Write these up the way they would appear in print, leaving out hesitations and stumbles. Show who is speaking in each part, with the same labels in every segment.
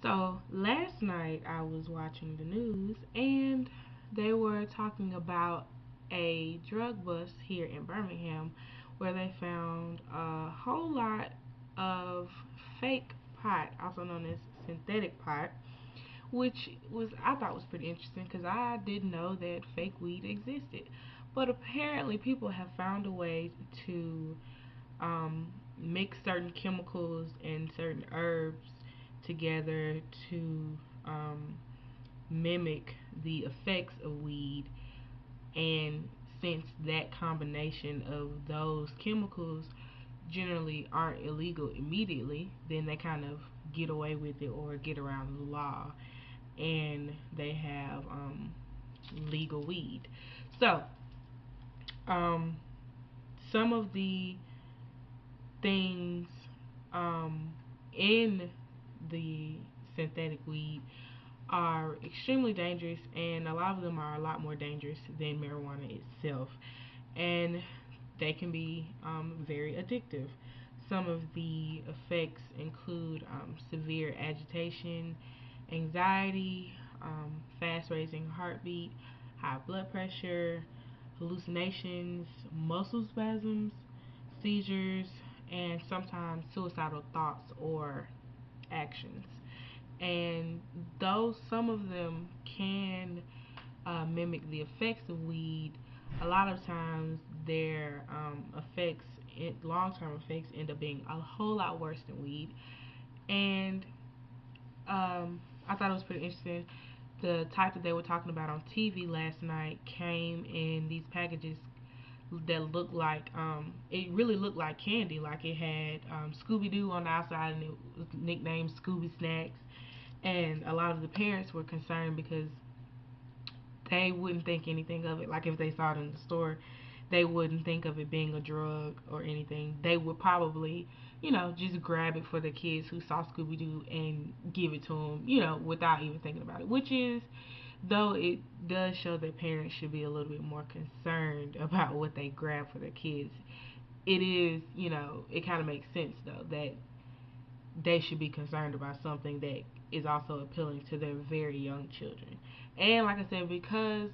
Speaker 1: So last night I was watching the news and they were talking about a drug bust here in Birmingham where they found a whole lot of fake pot, also known as synthetic pot, which was I thought was pretty interesting because I didn't know that fake weed existed. But apparently people have found a way to mix certain chemicals and certain herbs together to um, mimic the effects of weed. And since that combination of those chemicals generally aren't illegal immediately, then they kind of get away with it or get around the law, and they have legal weed. So, um, some of the things um, in the synthetic weed are extremely dangerous, and a lot of them are a lot more dangerous than marijuana itself, and they can be very addictive. Some of the effects include severe agitation, anxiety, fast racing heartbeat, high blood pressure, hallucinations, muscle spasms, seizures, and sometimes suicidal thoughts or actions. And though some of them can mimic the effects of weed, a lot of times their effects, long-term effects, end up being a whole lot worse than weed. And I thought it was pretty interesting. The type that they were talking about on TV last night came in these packages that looked like it really looked like candy. Like it had Scooby Doo on the outside and it was nicknamed Scooby Snacks. And a lot of the parents were concerned because they wouldn't think anything of it. Like if they saw it in the store, they wouldn't think of it being a drug or anything. They would probably, just grab it for the kids who saw Scooby Doo and give it to them, without even thinking about it. Which is, though it does show that parents should be a little bit more concerned about what they grab for their kids. It is, it kind of makes sense though that they should be concerned about something that is also appealing to their very young children. And like I said, because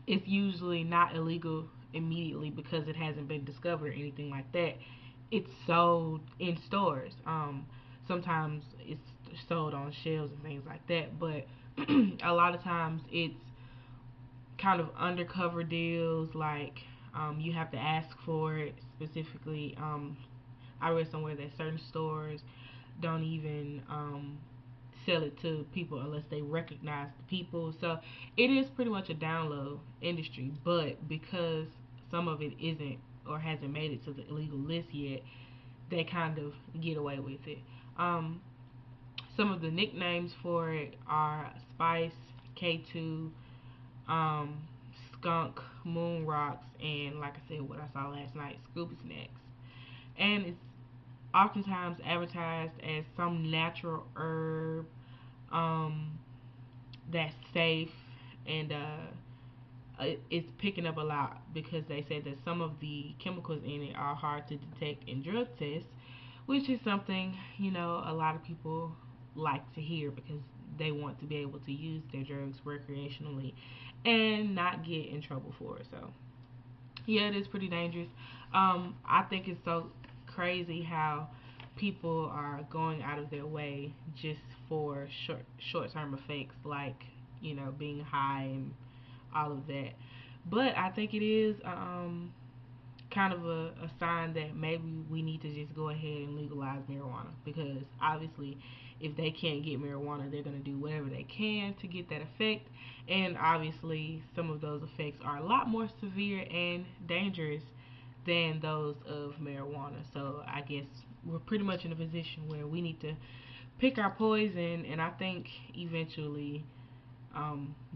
Speaker 1: it's usually not illegal immediately because it hasn't been discovered or anything like that, it's sold in stores. Sometimes it's sold on shelves and things like that, but a lot of times it's kind of undercover deals. Like you have to ask for it specifically. I read somewhere that certain stores don't even sell it to people unless they recognize the people. So it is pretty much a download industry, but because some of it isn't or hasn't made it to the illegal list yet, they kind of get away with it. Um, some of the nicknames for it are Spice, K2, um, Skunk, Moon Rocks, and like I said, what I saw last night, Scooby Snacks. And it's oftentimes advertised as some natural herb um, that's safe, and it's picking up a lot because they said that some of the chemicals in it are hard to detect in drug tests, which is something a lot of people like to hear because they want to be able to use their drugs recreationally and not get in trouble for it. So yeah, it is pretty dangerous. I think it's so crazy how people are going out of their way just for short term effects like being high and all of that. But I think it is kind of a sign that maybe we need to just go ahead and legalize marijuana because obviously if they can't get marijuana they're going to do whatever they can to get that effect, and obviously some of those effects are a lot more severe and dangerous than those of marijuana. So I guess we're pretty much in a position where we need to pick our poison, and I think eventually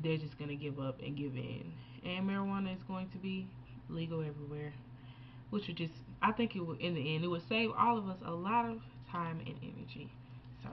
Speaker 1: they're just going to give up and give in, and marijuana is going to be legal everywhere, which would just, I think it would, in the end, it would save all of us a lot of time and energy. So